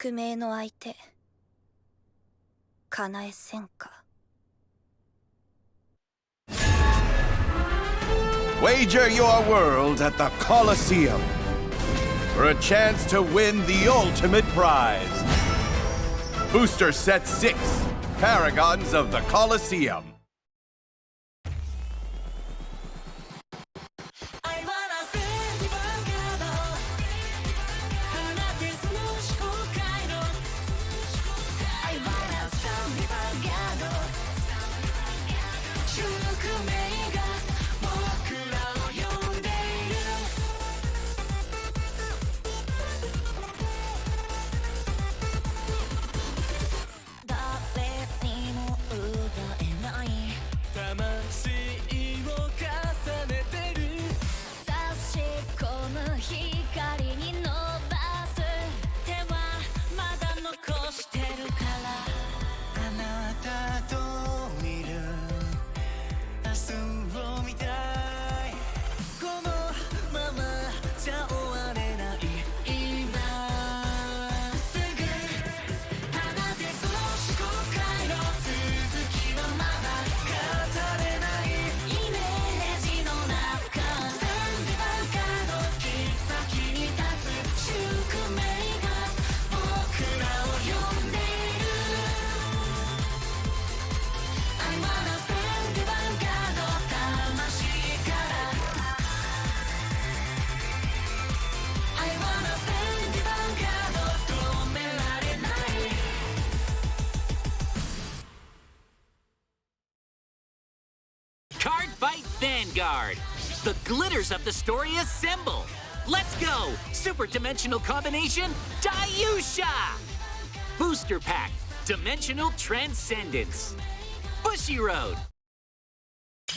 宿命の相手、かなえ戦火。Wager your world at the Colosseum for a chance to win the ultimate prize. Booster Set 6, Paragons of the Colosseum. Card Fight Vanguard! The glitters of the story assemble! Let's go! Super Dimensional Combination, Dayusha! Booster Pack, Dimensional Transcendence. Bushiroad.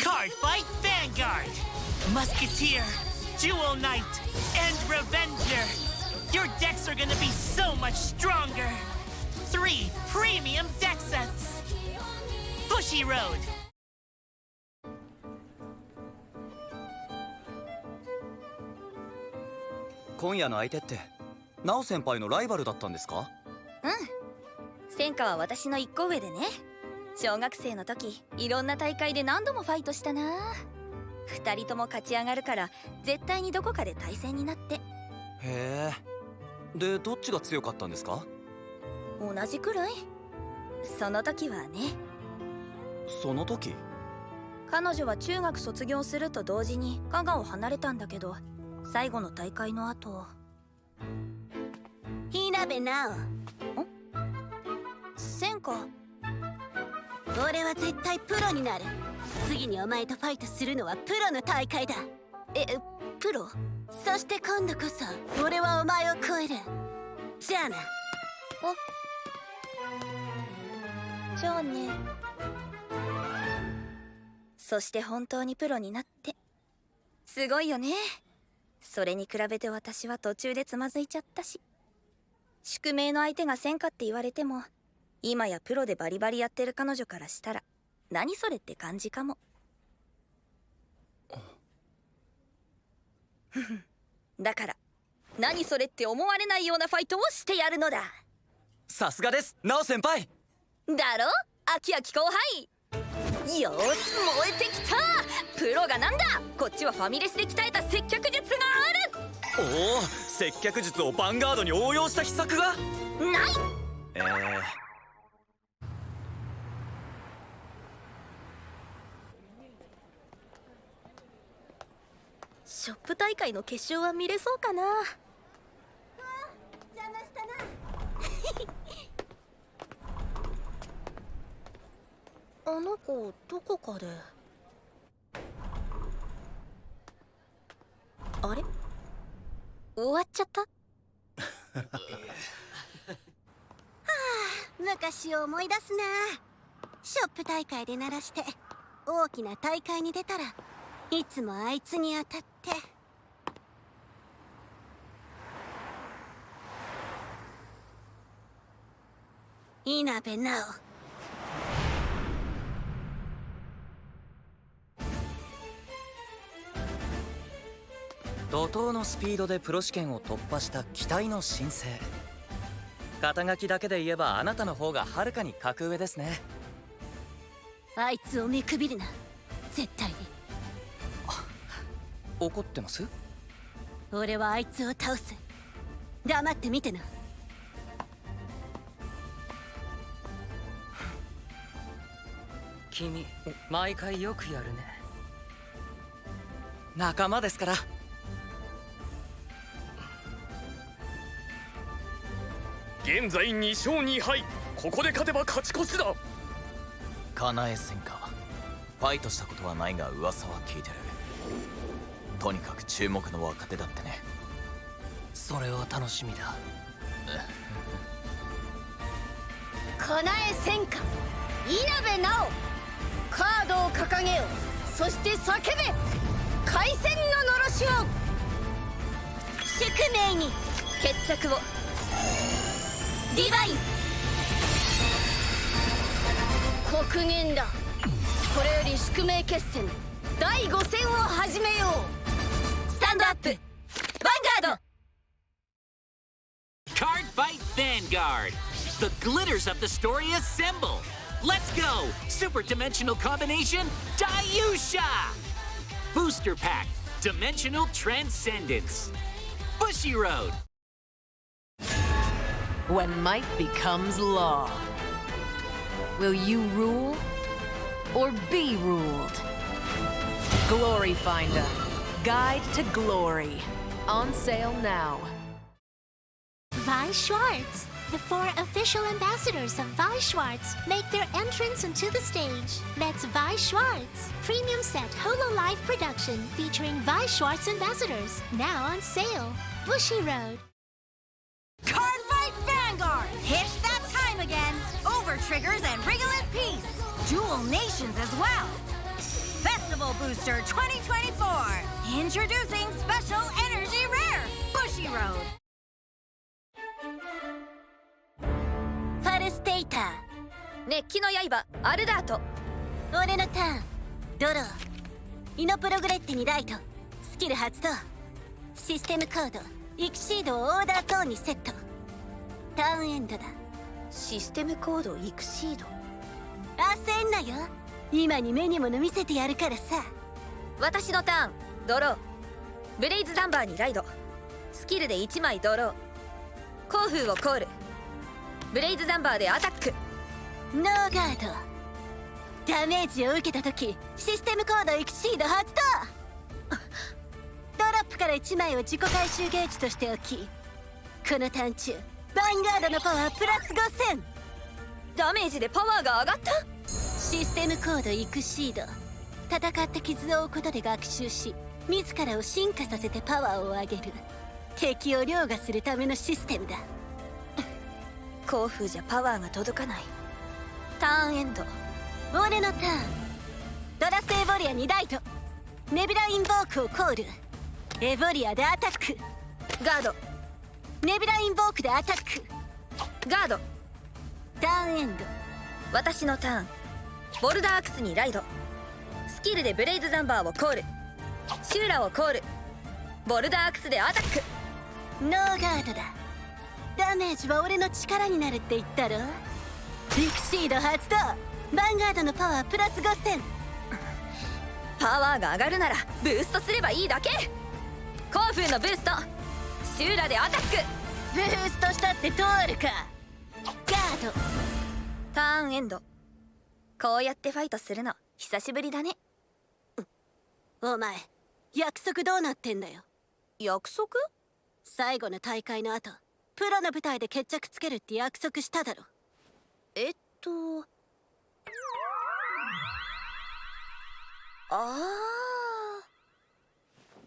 Card Fight Vanguard! Musketeer, Dual Knight, and Revenger! Your decks are gonna be so much stronger! 3 premium deck sets! Bushiroad! 今夜の相手ってナオ先輩のライバルだったんですか？うん。戦火は私の1個上でね。小学生の時いろんな大会で何度もファイトしたな。2人とも勝ち上がるから絶対にどこかで対戦になって。へえ。でどっちが強かったんですか？同じくらい。その時はね。その時？彼女は中学卒業すると同時に加賀を離れたんだけど、最後の大会の後。ひなべなお。戦火。俺は絶対プロになる。次にお前とファイトするのはプロの大会だ。プロ？そして今度こそ俺はお前を超える。じゃあな。じゃあね。そして本当にプロになって。すごいよね。それに比べて私は途中でつまずいちゃったし。宿命の相手が戦火って言われても、今やプロでバリバリやってる彼女からしたら何それって感じかも。だから何それって思われないようなファイトをしてやるのだ。さすがです、ナオ先輩。だろ、アキアキ後輩。よーし、燃えてきた。プロがなんだ。こっちはファミレスで鍛えた接客術がある。おお、接客術をヴァンガードに応用した秘策がない。ショップ大会の決勝は見れそうかな。邪魔したな。あの子どこかで。あれ、終わっちゃった。昔を思い出すな。ショップ大会で鳴らして大きな大会に出たらいつもあいつに当たって。稲部直。怒涛のスピードでプロ試験を突破した期待の新星。肩書きだけで言えばあなたの方がはるかに格上ですね。あいつを見くびるな、絶対に。怒ってます？俺はあいつを倒す。黙って見てな。君毎回よくやるね。仲間ですから。現在2勝2敗、ここで勝てば勝ち越しだ。かなえ戦か。ファイトしたことはないが噂は聞いてる。とにかく注目の若手だってね。それは楽しみだ。かなえ戦か、稲部直。カードを掲げよ、そして叫べ、開戦ののろしを。宿命に決着を。ディバイン黒煙だ。これより宿命決戦第5戦を始めよう。スタンドアップ、ヴァンガード。 Card Fight Vanguard! The glitters of the story assemble! Let's go! Super Dimensional Combination Dayusha! Booster Pack Dimensional Transcendence! Bushiroad! When might becomes law. Will you rule or be ruled? Glory Finder, Guide to Glory. On sale now. Vi Schwartz. The 4 official ambassadors of Vi Schwartz make their entrance onto the stage. That's Vi Schwartz, premium set Hololive production featuring Vi Schwartz ambassadors. Now on sale. Bushiroad. Card Fight Vanguard! It's that time again! Over triggers and Regalant Peace! Dual Nations as well! Festival Booster 2024! Introducing Special Energy Rare! Bushiroad! ファルステイター、熱気の刃アルダート。俺のターン。ドロー。イノプログレッテにライト。スキル発動。システムコードイクシードをオーダーゾーンにセット。ターンエンドだ。システムコードイクシード。焦んなよ、今に目に物見せてやるからさ。私のターンドロー。ブレイズザンバーにライド。スキルで1枚ドロー。コーフーをコール。ブレイズザンバーでアタック。ノーガード。ダメージを受けた時システムコードエクシード発動。ドロップから1枚を自己回収ゲージとしておき、このターン中ヴァンガードのパワープラス5000。ダメージでパワーが上がった。システムコードイクシード。戦って傷を負うことで学習し、自らを進化させてパワーを上げる。敵を凌駕するためのシステムだ。コーフじゃパワーが届かない。ターンエンド。俺のターン。ドラスエボリアにライト。ネビュラインボークをコール。エボリアでアタック。ガード。ネビュラインボークでアタック。ガード。ターンエンド。私のターン。ボルダーアクスにライド。スキルでブレイズザンバーをコール。シューラをコール。ボルダーアクスでアタック。ノーガードだ。ダメージは俺の力になるって言ったろ。イクシード発動。ヴァンガードのパワープラス5000。パワーが上がるならブーストすればいいだけ。コーフーのブースト。シューラでアタック。ブーストしたって通るか。ガード。ターンエンド。こうやってファイトするの久しぶりだね。お前約束どうなってんだよ。約束？最後の大会の後プロの舞台で決着つけるって約束しただろ。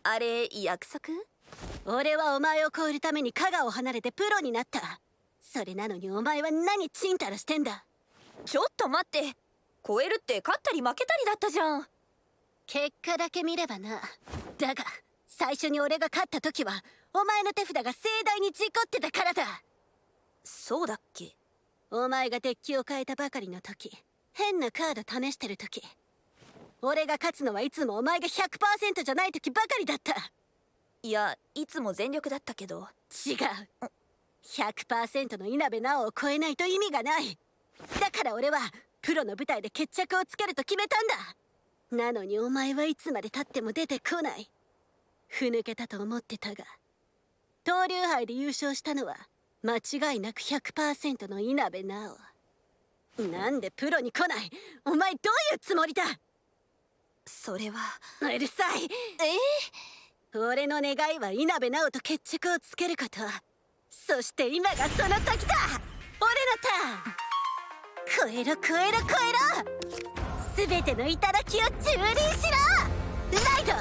あれ約束？俺はお前を超えるために加賀を離れてプロになった。それなのにお前は何チンタラしてんだ。ちょっと待って、超えるって勝ったり負けたりだったじゃん。結果だけ見ればな。だが最初に俺が勝った時はお前の手札が盛大に事故ってたからだ。そうだっけ？お前がデッキを変えたばかりの時、変なカード試してる時、俺が勝つのはいつもお前が 100% じゃない時ばかりだった。いや、いつも全力だったけど。違う。100% の稲部直を超えないと意味がない。だから俺はプロの舞台で決着をつけると決めたんだ。なのにお前はいつまで経っても出てこない。ふぬけたと思ってたが、東竜杯で優勝したのは間違いなく 100% の稲部直。なんでプロに来ない？お前どういうつもりだ？それは。うるさい。俺の願いは稲部直と決着をつけること。そして今がその時だ。俺のターン。超えろ超えろ超えろ。全ての頂を蹂躙しろ。ライド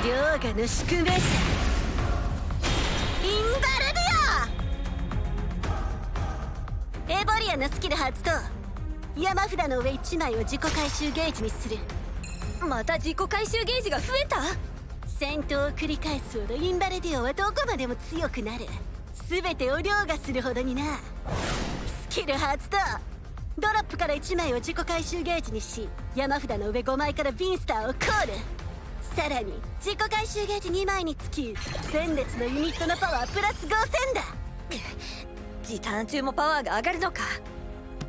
凌駕の宿命者インバルディオ。エボリアのスキル発動。山札の上1枚を自己回収ゲージにする。また自己回収ゲージが増えた。戦闘を繰り返すほどインバルディオはどこまでも強くなる。全てを凌駕するほどにな。スキル発動。ドロップから1枚を自己回収ゲージにし、山札の上5枚からビンスターをコール。さらに自己回収ゲージ2枚につき前列のユニットのパワープラス5000だ。時短中もパワーが上がるのか。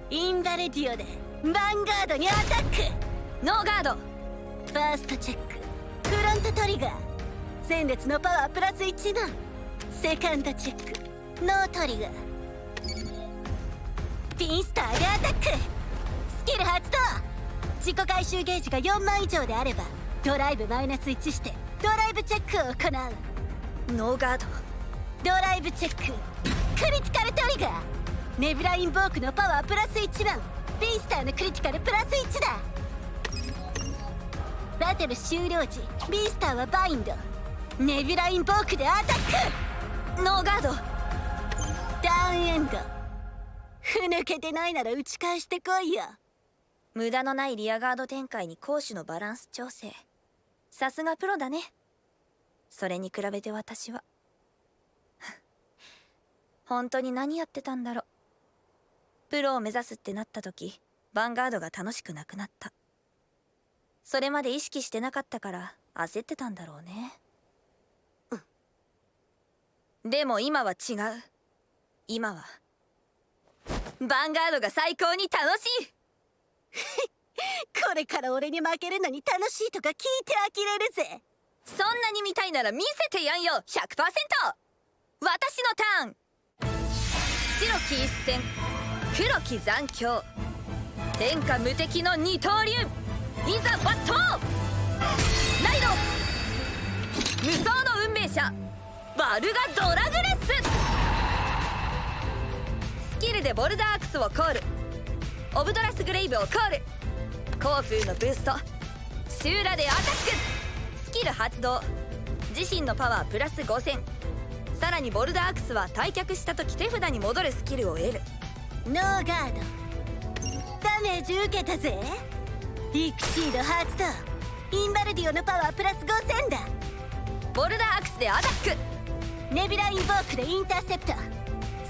インバルディオでヴァンガードにアタック。ノーガード。ファーストチェック。フロントトリガー。前列のパワープラス1万。セカンドチェック。ノートリガー。ピンスターでアタック。スキル発動。自己回収ゲージが4万以上であればドライブマイナス1してドライブチェックを行う。ノーガード。ドライブチェック。クリティカルトリガー。ネビュラインボークのパワープラス1万。ビンスターのクリティカルプラス1だ。バトル終了時ビンスターはバインド。ネビュラインボークでアタック。ノーガード。ダウンエンド。ふぬけてないなら打ち返してこいよ。無駄のないリアガード展開に攻守のバランス調整。さすがプロだね。それに比べて私は本当に何やってたんだろ。プロを目指すってなった時ヴァンガードが楽しくなくなった。それまで意識してなかったから焦ってたんだろうね。でも今は違う。今はヴァンガードが最高に楽しいこれから俺に負けるのに楽しいとか聞いて呆れるぜ。そんなに見たいなら見せてやんよ。 100%。 私のターン。白き一戦、黒き残響、天下無敵の二刀流。いざバットライド。無双の運命者バルガドラグレス。スキルでボルダーアクスをコール。オブドラスグレイブをコール。コウフーのブースト。シューラでアタック。スキル発動。自身のパワープラス5000。さらにボルダーアクスは退却した時手札に戻るスキルを得る。ノーガード。ダメージ受けたぜ。リクシード発動。インバルディオのパワープラス5000だ。ボルダーアクスでアタック。ネビュラインボークでインターセプト。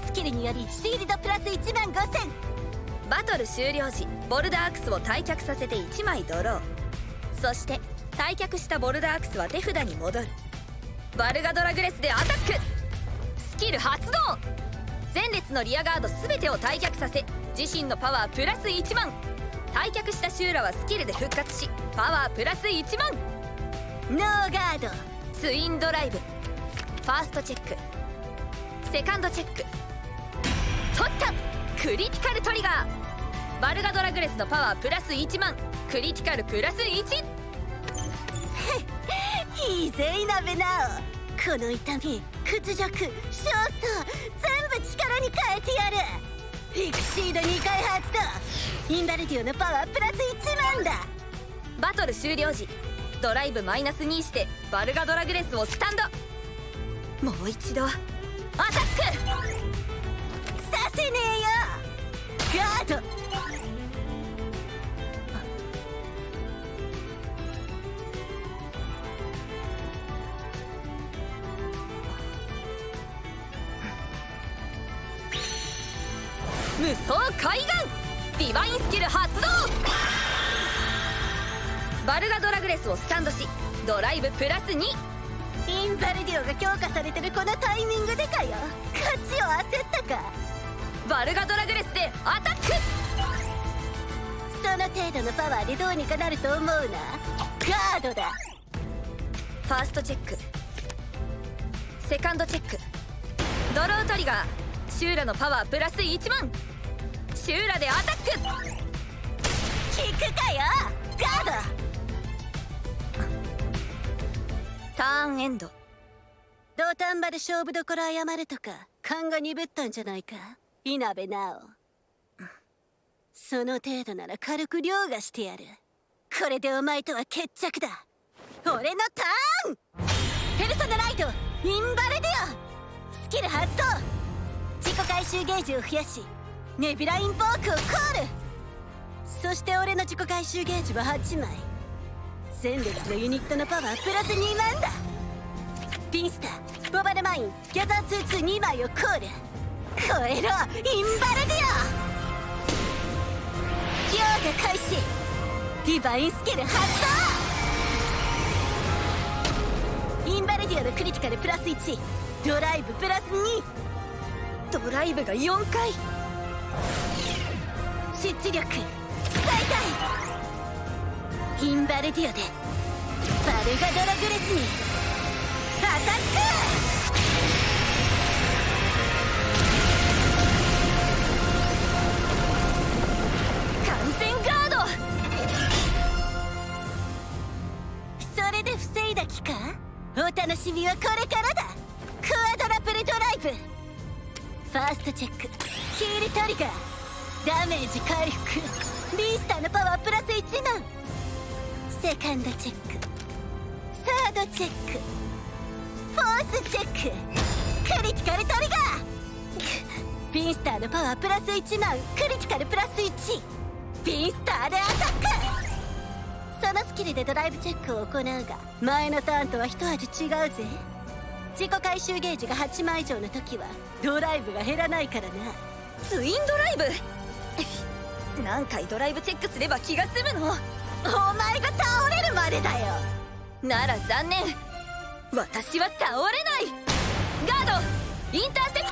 スキルによりシールドプラス1万5000。バトル終了時ボルダーアクスを退却させて1枚ドロー。そして退却したボルダーアクスは手札に戻る。バルガドラグレスでアタック。スキル発動。前列のリアガード全てを退却させ自身のパワープラス1万。退却したシューラはスキルで復活しパワープラス1万。ノーガード。ツインドライブ。ファーストチェック。セカンドチェック。取った。クリティカルトリガー。バルガドラグレスのパワープラス1万。クリティカルプラス1。いいぜイナベナオ。この痛み、屈辱、焦燥、全部力に変えてやる。エクシード2回発動。インバルディオのパワープラス1万だ。バトル終了時ドライブマイナス2してバルガドラグレスをスタンド。もう一度アタック。させねえよガード。無双海岸。ディバインスキル発動。バルガドラグレスをスタンドしドライブプラス2。インバルディオが強化されてるこのタイミングでかよ。勝ちを焦ったか。バルガドラグレスでアタック。その程度のパワーでどうにかなると思うな。ガードだ。ファーストチェック、セカンドチェック、ドロートリガー。シューラのパワープラス1万。シューラでアタック。効くかよ。ガード。ターンエンド。土壇場で勝負どころ謝るとか勘が鈍ったんじゃないか、稲部直。その程度なら軽く凌駕してやる。これでお前とは決着だ。俺のターン。ペルソナライトインバルディオ。スキル発動。自己回収ゲージを増やしネビュラインボークをコール。そして俺の自己回収ゲージは8枚。前列のユニットのパワープラス2万だ。ピンスター、ボバルマイン、ギャザー222枚をコール。超えろインバルディオ。凌駕開始。ディバインスキル発動。インバルディオのクリティカルプラス1、ドライブプラス2。ドライブが4回。出力最大。インバルディオでバルガドラグレスにアタック。完全ガード。それで防いだ気か。お楽しみはこれからだ。クアドラプルドライブ。ファーストチェック、ヒールトリガー。ダメージ回復。ビースターのパワープラス1万。セカンドチェック、サードチェック、フォースチェック、クリティカルトリガー。ビンスターのパワープラス1万、クリティカルプラス1。ビンスターでアタック。そのスキルでドライブチェックを行うが前のターンとは一味違うぜ。自己回収ゲージが8枚以上の時はドライブが減らないからな。ツインドライブ。何回ドライブチェックすれば気が済むの。お前が倒れるまでだよ。なら残念、私は倒れない。ガードインターセプ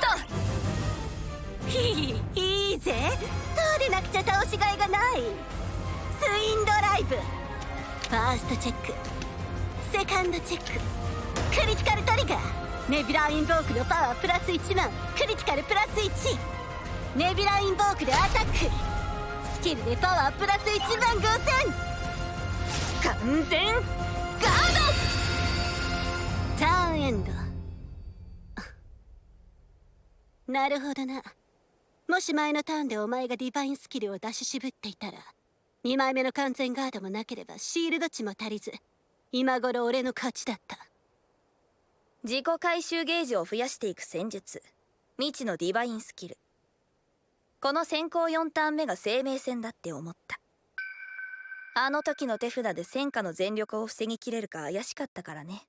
ト。いいぜ。そうでなくちゃ倒しがいがない。ツインドライブ。ファーストチェック、セカンドチェック、クリティカルトリガー。ネビュラインボークのパワープラス1万、クリティカルプラス1。ネビュラインボークでアタック。スキルでパワープラス1万5000。完全ガード。ターンエンド。なるほどな。もし前のターンでお前がディバインスキルを出し渋っていたら2枚目の完全ガードもなければシールド値も足りず今頃俺の勝ちだった。自己回収ゲージを増やしていく戦術、未知のディバインスキル。この先行4ターン目が生命線だって思った。あの時の手札で戦火の全力を防ぎきれるか怪しかったからね。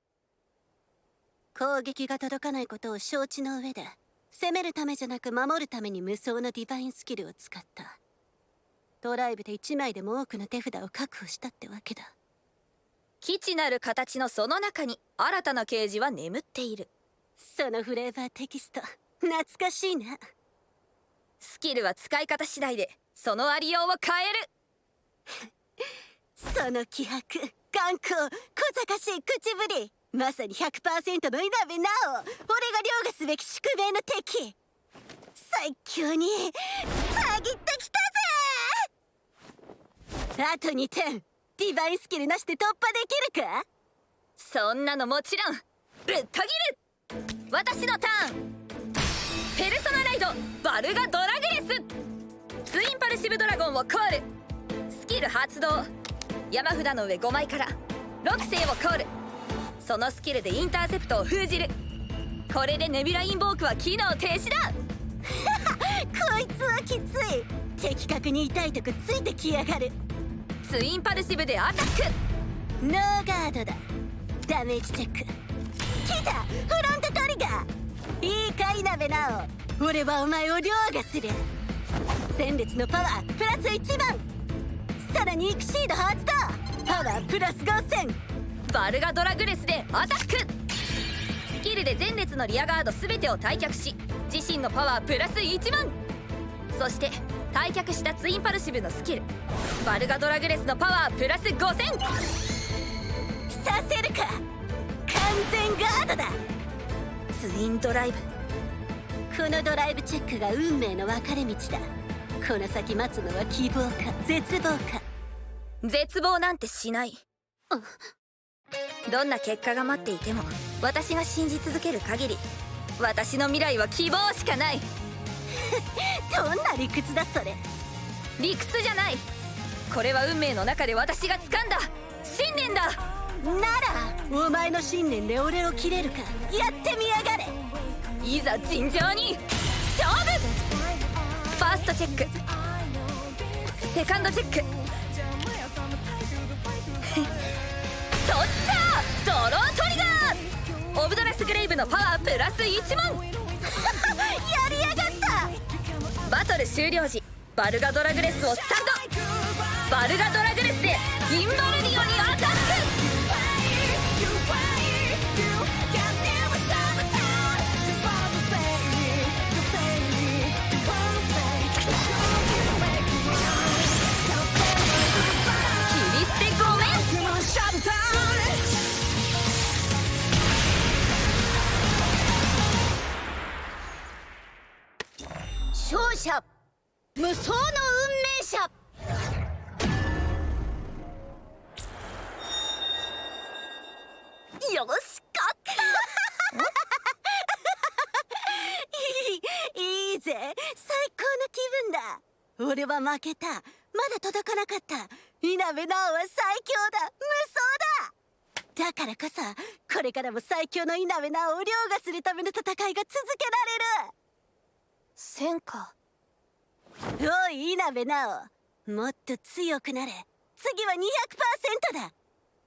攻撃が届かないことを承知の上で攻めるためじゃなく守るために無双のディバインスキルを使った。ドライブで1枚でも多くの手札を確保したってわけだ。基地なる形のその中に新たな啓示は眠っている。そのフレーバーテキスト懐かしいな。スキルは使い方次第でそのありようを変える。その気迫、眼光、小賢しい口ぶり、まさに 100% の稲部直。俺が凌駕すべき宿命の敵。最強にたぎってきたぜ。あと2点。ディバインスキルなしで突破できるか。そんなのもちろんぶった切る。私のターン、ペルソナライドバルガドラグレス。ツインパルシブドラゴンをコール。スキル発動。山札の上5枚から6星をコール。そのスキルでインターセプトを封じる。これでネビュラインボークは機能停止だ。こいつはきつい。的確に痛いとこついてきやがる。ツインパルシブでアタック。ノーガードだ。ダメージチェック。来たフロントトリガー。いいか稲部直、俺はお前を凌駕する。前列のパワープラス1万。さらにエクシード発動。パワープラス5000。バルガドラグレスでアタック。キルで前列のリアガード全てを退却し、自身のパワープラス1万。そして退却したツインパルシブのスキルバルガドラグレスのパワープラス5000。させるか。完全ガードだ。ツインドライブ。このドライブチェックが運命の分かれ道だ。この先待つのは希望か絶望か。絶望なんてしない。どんな結果が待っていても私が信じ続ける限り、私の未来は希望しかない。どんな理屈だそれ。理屈じゃない。これは運命の中で私が掴んだ信念だ。ならお前の信念で俺を切れるか。やってみやがれ。いざ尋常に勝負。ファーストチェック、セカンドチェック。取ったドロートリガー。オブドラスグレイブのパワープラス1万。やりやがった。バトル終了時バルガドラグレスをスタンド。バルガドラグレスでインバルディオにアタック。切り捨てごめん。勝者無双の運命者。よし勝ったいいぜ、最高の気分だ。俺は負けた。まだ届かなかった。稲部直は最強だ。無双だ。だからこそこれからも最強の稲部直を凌駕するための戦いが続けられる。戦果。おい稲部直、もっと強くなれ。次は 200% だ。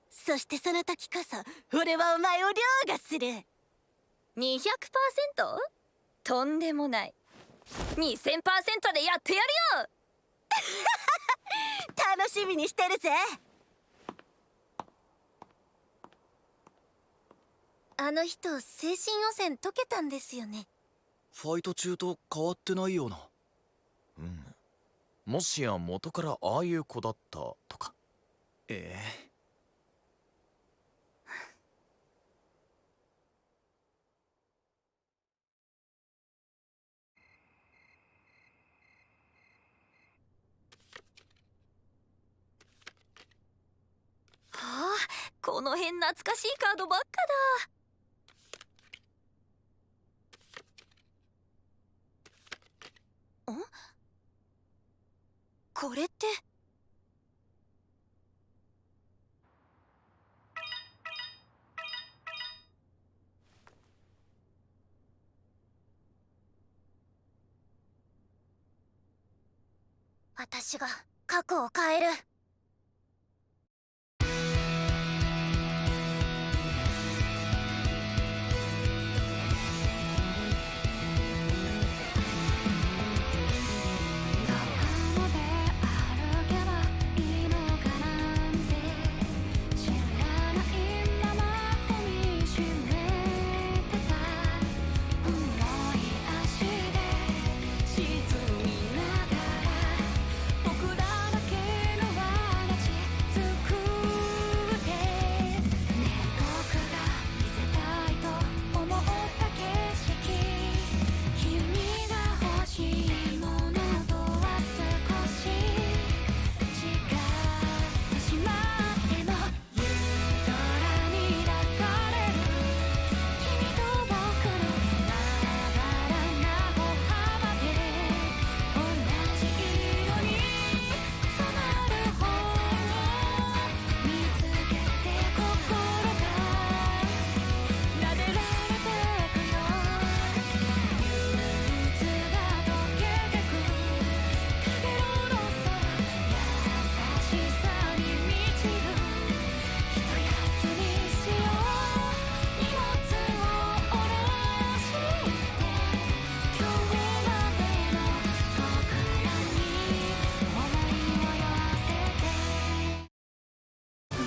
そしてその時こそ俺はお前を凌駕する。 200%？ とんでもない。 2000% でやってやるよ楽しみにしてるぜ。あの人精神汚染解けたんですよね。ファイト中と変わってないような。もしや元からああいう子だったとか。はあ、この辺懐かしいカードばっかだ。これって私が過去を変える。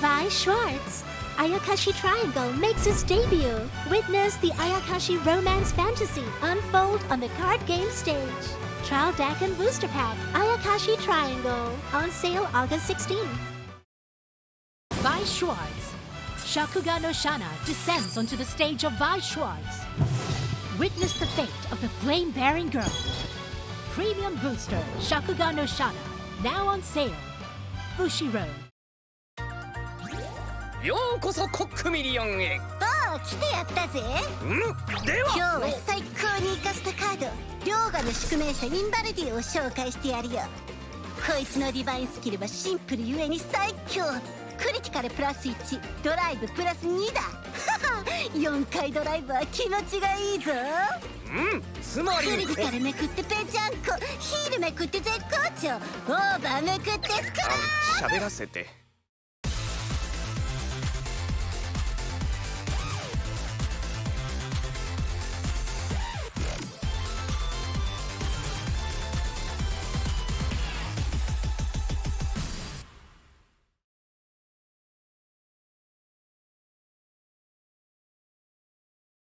Vi Schwartz, Ayakashi Triangle makes its debut. Witness the Ayakashi romance fantasy unfold on the card game stage. Trial deck and booster pack Ayakashi Triangle on sale August 16th. Vi Schwartz. Shakugan no Shana descends onto the stage of Vi Schwartz. Witness the fate of the flame-bearing girl. Premium booster Shakugan no Shana, now on sale. Bushiroad. ようこそコックミリオンへ。ああ、来てやったぜ。では今日は最高に生かしたカード、両河の宿命者インバルディを紹介してやるよ。こいつのディバインスキルはシンプルゆえに最強。クリティカルプラス1、ドライブプラス2だ。4回ドライブは気持ちがいいぞ。つまりクリティカルめくってぺちゃんこ、ヒールめくって絶好調、オーバーめくってスクラップ。喋らせて。